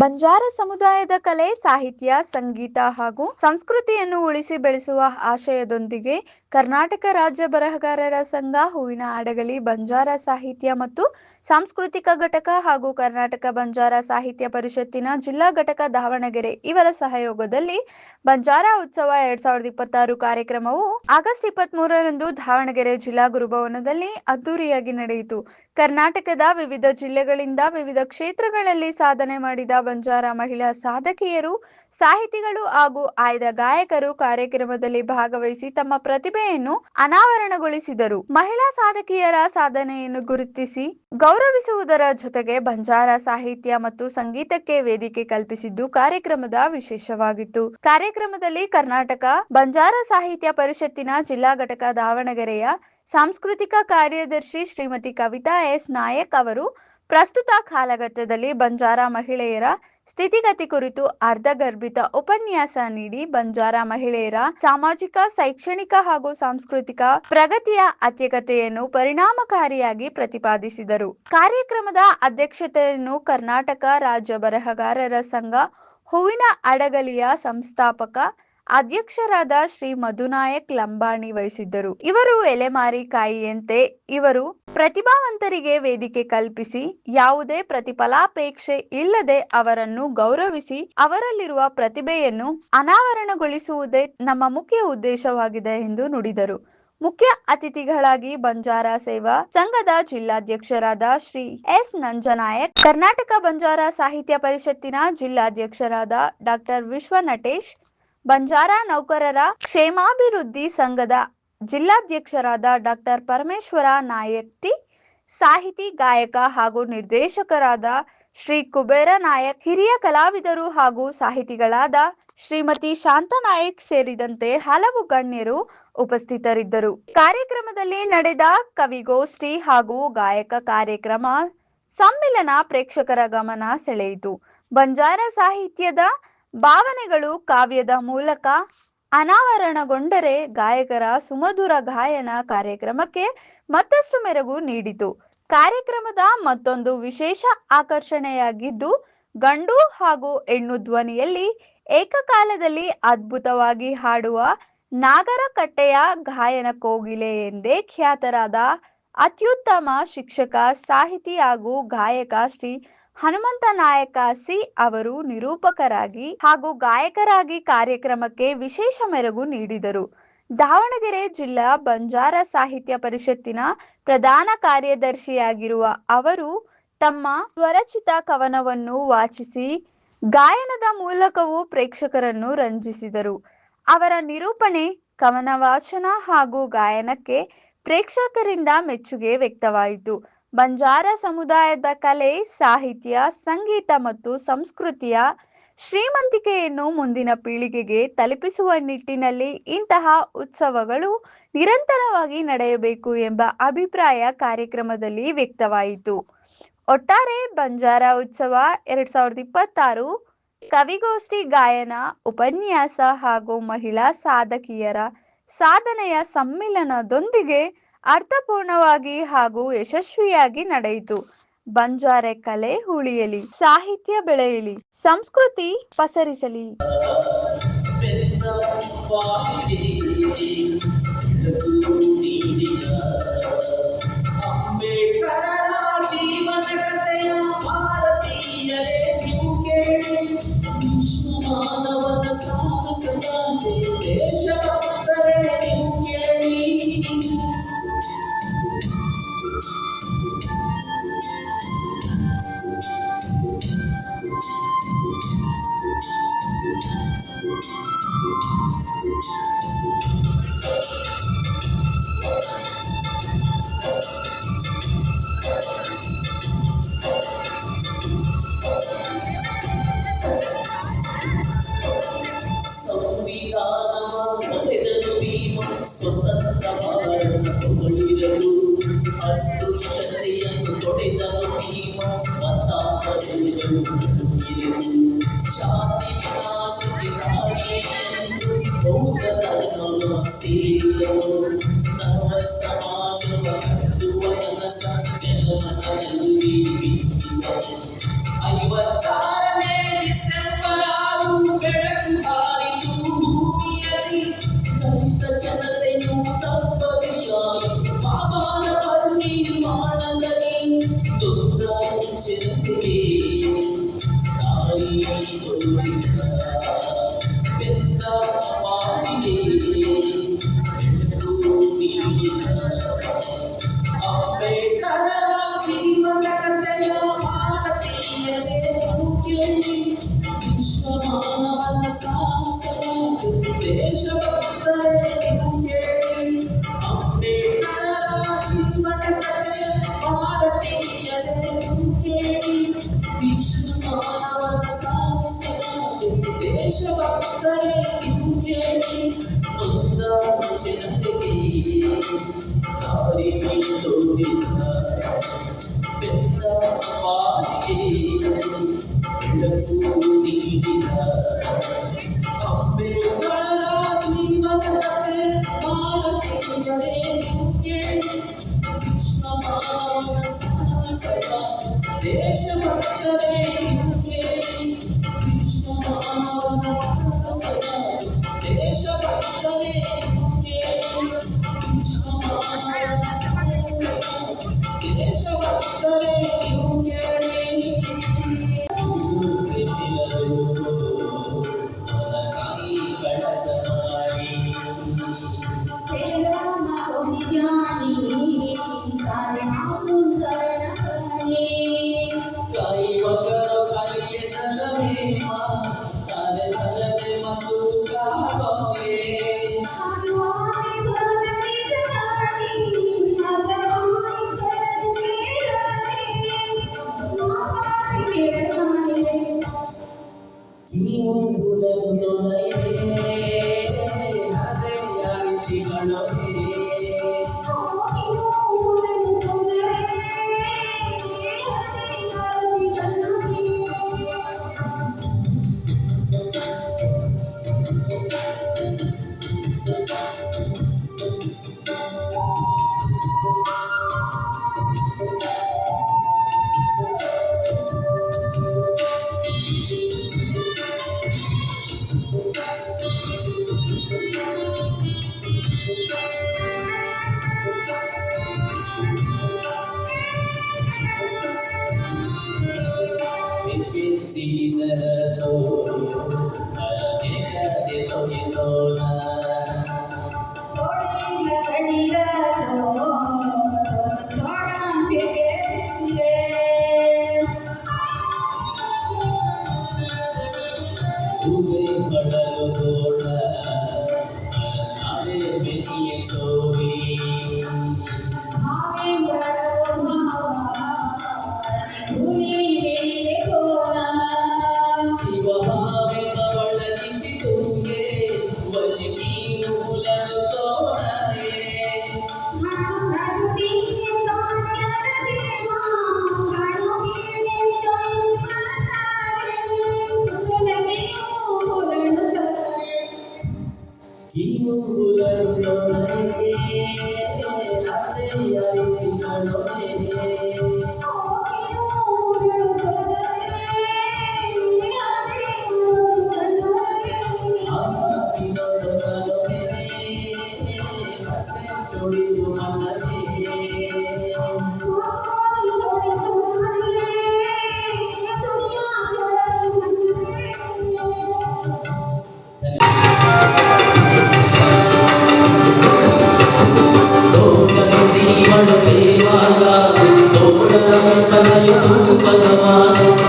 ಬಂಜಾರ ಸಮುದಾಯದ ಕಲೆ, ಸಾಹಿತ್ಯ, ಸಂಗೀತ ಹಾಗೂ ಸಂಸ್ಕೃತಿಯನ್ನು ಉಳಿಸಿ ಬೆಳೆಸುವ ಆಶಯದೊಂದಿಗೆ ಕರ್ನಾಟಕ ರಾಜ್ಯ ಬರಹಗಾರರ ಸಂಘ, ಹೂವಿನ ಹಡಗಲಿ ಬಂಜಾರ ಸಾಹಿತ್ಯ ಮತ್ತು ಸಾಂಸ್ಕೃತಿಕ ಘಟಕ ಹಾಗೂ ಕರ್ನಾಟಕ ಬಂಜಾರ ಸಾಹಿತ್ಯ ಪರಿಷತ್ತಿನ ಜಿಲ್ಲಾ ಘಟಕ ದಾವಣಗೆರೆ ಇವರ ಸಹಯೋಗದಲ್ಲಿ ಬಂಜಾರ ಉತ್ಸವ 2026 ಕಾರ್ಯಕ್ರಮವು ಆಗಸ್ಟ್ 23ರಂದು ದಾವಣಗೆರೆ ಜಿಲ್ಲಾ ಗುರುಭವನದಲ್ಲಿ ಅದ್ದೂರಿಯಾಗಿ ನಡೆಯಿತು. ಕರ್ನಾಟಕದ ವಿವಿಧ ಜಿಲ್ಲೆಗಳಿಂದ ವಿವಿಧ ಕ್ಷೇತ್ರಗಳಲ್ಲಿ ಸಾಧನೆ ಮಾಡಿದ ಬಂಜಾರ ಮಹಿಳಾ ಸಾಧಕಿಯರು, ಸಾಹಿತಿಗಳು ಹಾಗೂ ಆಯ್ದ ಗಾಯಕರು ಕಾರ್ಯಕ್ರಮದಲ್ಲಿ ಭಾಗವಹಿಸಿ ತಮ್ಮ ಪ್ರತಿಭೆಯನ್ನು ಅನಾವರಣಗೊಳಿಸಿದರು. ಮಹಿಳಾ ಸಾಧಕಿಯರ ಸಾಧನೆಯನ್ನು ಗುರುತಿಸಿ ಗೌರವಿಸುವುದರ ಜೊತೆಗೆ ಬಂಜಾರ ಸಾಹಿತ್ಯ ಮತ್ತು ಸಂಗೀತಕ್ಕೆ ವೇದಿಕೆ ಕಲ್ಪಿಸಿದ್ದು ಕಾರ್ಯಕ್ರಮದ ವಿಶೇಷವಾಗಿತ್ತು. ಕಾರ್ಯಕ್ರಮದಲ್ಲಿ ಕರ್ನಾಟಕ ಬಂಜಾರ ಸಾಹಿತ್ಯ ಪರಿಷತ್ತಿನ ಜಿಲ್ಲಾ ಘಟಕ ದಾವಣಗೆರೆಯ ಸಾಂಸ್ಕೃತಿಕ ಕಾರ್ಯದರ್ಶಿ ಶ್ರೀಮತಿ ಕವಿತಾ ಎಸ್ ನಾಯಕ್ ಅವರು ಪ್ರಸ್ತುತ ಕಾಲಘಟ್ಟದಲ್ಲಿ ಬಂಜಾರ ಮಹಿಳೆಯರ ಸ್ಥಿತಿಗತಿ ಕುರಿತು ಅರ್ಧಗರ್ಭಿತ ಉಪನ್ಯಾಸ ನೀಡಿ ಬಂಜಾರ ಮಹಿಳೆಯರ ಸಾಮಾಜಿಕ, ಶೈಕ್ಷಣಿಕ ಹಾಗೂ ಸಾಂಸ್ಕೃತಿಕ ಪ್ರಗತಿಯ ಅತ್ಯಗತೆಯನ್ನು ಪರಿಣಾಮಕಾರಿಯಾಗಿ ಪ್ರತಿಪಾದಿಸಿದರು. ಕಾರ್ಯಕ್ರಮದ ಅಧ್ಯಕ್ಷತೆಯನ್ನು ಕರ್ನಾಟಕ ರಾಜ್ಯ ಬರಹಗಾರರ ಸಂಘ, ಹೂವಿನ ಹಡಗಲಿಯ ಸಂಸ್ಥಾಪಕ ಅಧ್ಯಕ್ಷರಾದ ಶ್ರೀ ಮಧುನಾಯಕ್ ಲಂಬಾಣಿ ವಹಿಸಿದ್ದರು. ಇವರು ಎಲೆಮಾರಿ ಕಾಯಿಯಂತೆ ಇವರು ಪ್ರತಿಭಾವಂತರಿಗೆ ವೇದಿಕೆ ಕಲ್ಪಿಸಿ ಯಾವುದೇ ಪ್ರತಿಫಲಾಪೇಕ್ಷೆ ಇಲ್ಲದೆ ಅವರನ್ನು ಗೌರವಿಸಿ ಅವರಲ್ಲಿರುವ ಪ್ರತಿಭೆಯನ್ನು ಅನಾವರಣಗೊಳಿಸುವುದೇ ನಮ್ಮ ಮುಖ್ಯ ಉದ್ದೇಶವಾಗಿದೆ ಎಂದು ನುಡಿದರು. ಮುಖ್ಯ ಅತಿಥಿಗಳಾಗಿ ಬಂಜಾರ ಸೇವಾ ಸಂಘದ ಜಿಲ್ಲಾಧ್ಯಕ್ಷರಾದ ಶ್ರೀ ಎಸ್ ನಂಜನಾಯಕ್, ಕರ್ನಾಟಕ ಬಂಜಾರ ಸಾಹಿತ್ಯ ಪರಿಷತ್ತಿನ ಜಿಲ್ಲಾಧ್ಯಕ್ಷರಾದ ಡಾಕ್ಟರ್ ವಿಶ್ವನಟೇಶ್, ಬಂಜಾರ ನೌಕರರ ಕ್ಷೇಮಾಭಿವೃದ್ಧಿ ಸಂಘದ ಜಿಲ್ಲಾಧ್ಯಕ್ಷರಾದ ಡಾಕ್ಟರ್ ಪರಮೇಶ್ವರ ನಾಯಕ್ಟಿ, ಸಾಹಿತಿ, ಗಾಯಕ ಹಾಗೂ ನಿರ್ದೇಶಕರಾದ ಶ್ರೀ ಕುಬೇರ ನಾಯಕ್, ಹಿರಿಯ ಕಲಾವಿದರು ಹಾಗೂ ಸಾಹಿತಿಗಳಾದ ಶ್ರೀಮತಿ ಶಾಂತಾ ನಾಯಕ್ ಸೇರಿದಂತೆ ಹಲವು ಗಣ್ಯರು ಉಪಸ್ಥಿತರಿದ್ದರು. ಕಾರ್ಯಕ್ರಮದಲ್ಲಿ ನಡೆದ ಕವಿಗೋಷ್ಠಿ ಹಾಗೂ ಗಾಯಕ ಕಾರ್ಯಕ್ರಮ ಸಮ್ಮಿಲನ ಪ್ರೇಕ್ಷಕರ ಗಮನ ಸೆಳೆಯಿತು. ಬಂಜಾರ ಸಾಹಿತ್ಯದ ಭಾವನೆಗಳು ಕಾವ್ಯದ ಮೂಲಕ ಅನಾವರಣಗೊಂಡರೆ ಗಾಯಕರ ಸುಮಧುರ ಗಾಯನ ಕಾರ್ಯಕ್ರಮಕ್ಕೆ ಮತ್ತಷ್ಟು ಮೆರುಗು ನೀಡಿತು. ಕಾರ್ಯಕ್ರಮದ ಮತ್ತೊಂದು ವಿಶೇಷ ಆಕರ್ಷಣೆಯಾಗಿದ್ದು ಗಂಡು ಹಾಗೂ ಹೆಣ್ಣು ಧ್ವನಿಯಲ್ಲಿ ಏಕಕಾಲದಲ್ಲಿ ಅದ್ಭುತವಾಗಿ ಹಾಡುವ ನಾಗರಕಟ್ಟೆಯ ಗಾಯನ ಕೋಗಿಲೆ ಎಂದೇ ಖ್ಯಾತರಾದ ಅತ್ಯುತ್ತಮ ಶಿಕ್ಷಕ, ಸಾಹಿತಿ ಹಾಗೂ ಗಾಯಕ ಶ್ರೀ ಹನುಮಂತ ನಾಯಕ ಸಿ ಅವರು ನಿರೂಪಕರಾಗಿ ಹಾಗೂ ಗಾಯಕರಾಗಿ ಕಾರ್ಯಕ್ರಮಕ್ಕೆ ವಿಶೇಷ ಮೆರುಗು ನೀಡಿದರು. ದಾವಣಗೆರೆ ಜಿಲ್ಲಾ ಬಂಜಾರ ಸಾಹಿತ್ಯ ಪರಿಷತ್ತಿನ ಪ್ರಧಾನ ಕಾರ್ಯದರ್ಶಿಯಾಗಿರುವ ಅವರು ತಮ್ಮ ಸ್ವರಚಿತ ಕವನವನ್ನು ವಾಚಿಸಿ ಗಾಯನದ ಮೂಲಕವೂ ಪ್ರೇಕ್ಷಕರನ್ನು ರಂಜಿಸಿದರು. ಅವರ ನಿರೂಪಣೆ, ಕವನ ವಾಚನ ಹಾಗೂ ಗಾಯನಕ್ಕೆ ಪ್ರೇಕ್ಷಕರಿಂದ ಮೆಚ್ಚುಗೆ ವ್ಯಕ್ತವಾಯಿತು. ಬಂಜಾರ ಸಮುದಾಯದ ಕಲೆ, ಸಾಹಿತ್ಯ, ಸಂಗೀತ ಮತ್ತು ಸಂಸ್ಕೃತಿಯ ಶ್ರೀಮಂತಿಕೆಯನ್ನು ಮುಂದಿನ ಪೀಳಿಗೆಗೆ ತಲುಪಿಸುವ ನಿಟ್ಟಿನಲ್ಲಿ ಇಂತಹ ಉತ್ಸವಗಳು ನಿರಂತರವಾಗಿ ನಡೆಯಬೇಕು ಎಂಬ ಅಭಿಪ್ರಾಯ ಕಾರ್ಯಕ್ರಮದಲ್ಲಿ ವ್ಯಕ್ತವಾಯಿತು. ಒಟ್ಟಾರೆ ಬಂಜಾರ ಉತ್ಸವ 2026 ಕವಿಗೋಷ್ಠಿ, ಗಾಯನ, ಉಪನ್ಯಾಸ ಹಾಗೂ ಮಹಿಳಾ ಸಾಧಕಿಯರ ಸಾಧನೆಯ ಸಮ್ಮಿಲನದೊಂದಿಗೆ ಅರ್ಥಪೂರ್ಣವಾಗಿ ಹಾಗೂ ಯಶಸ್ವಿಯಾಗಿ ನಡೆಯಿತು. ಬಂಜಾರೆ ಕಲೆ ಉಳಿಯಲಿ, ಸಾಹಿತ್ಯ ಬೆಳೆಯಲಿ, ಸಂಸ್ಕೃತಿ ಪಸರಿಸಲಿ. ಸ್ವತಂತ್ರ ಭಾರತ ಹೊಗಳಿರಲು ಅಸ್ಪೃಶ್ಯತೆಯನ್ನು ತೊಡೆದನು ಭೀಮ, ಮತಾಂತರಗಳು ನಡುಗಿರಲು ಜಾತಿ ವಿನಾಶಕ್ಕೆ ಕಾರಿ ಎಂದು ಬೌದ್ಧ ಧರ್ಮವ ಸೇರಿದವು. ನವ ಸಮಾಜವ ಕಟ್ಟುವ ಕನಸ ಜನಮನದಲ್ಲಿ ಬಿತ್ತಿದವು. 56ನೇ ಮಾನವನ ಸಾಗಿಸಿದ ದೇಶಭಕ್ತರೇ ಇವು ಕೇಳಿ ನೊಂದ ಜನತೆಗೆ ದಾರಿ ತೋರಿದ ಬೆಂದ ಬಾಳಿಗೆ ಬೆಳಕು ನೀಡಿದ ಅಂಬೇಡ್ಕರ ಜೀವನ ಕಥೆ ಭಾರತೀಯರೇ ನೀವು ಕೇಳಿ ಕೃಷ್ಣ ಮಾನವನ ಸಾಗಿಸಿದ ದೇಶಭಕ್ತರೇ ನೀವು ಕೇಳಿ ಕೃಷ್ಣ ಮಾನವನ ಸಾಗಿಸಿದ ದೇಶಭಕ್ತರೇ ನೀವು ಕೇಳಿ ಕೃಷ್ಣ ಮಾನವನ ಸಾಗಿಸಿದ ದೇಶಭಕ್ತರೇ ನೀವು ಕೇಳಿ ಸೇವಾಗ ತೋಳ ಕಲೆಯ ರೂಪದವಾದ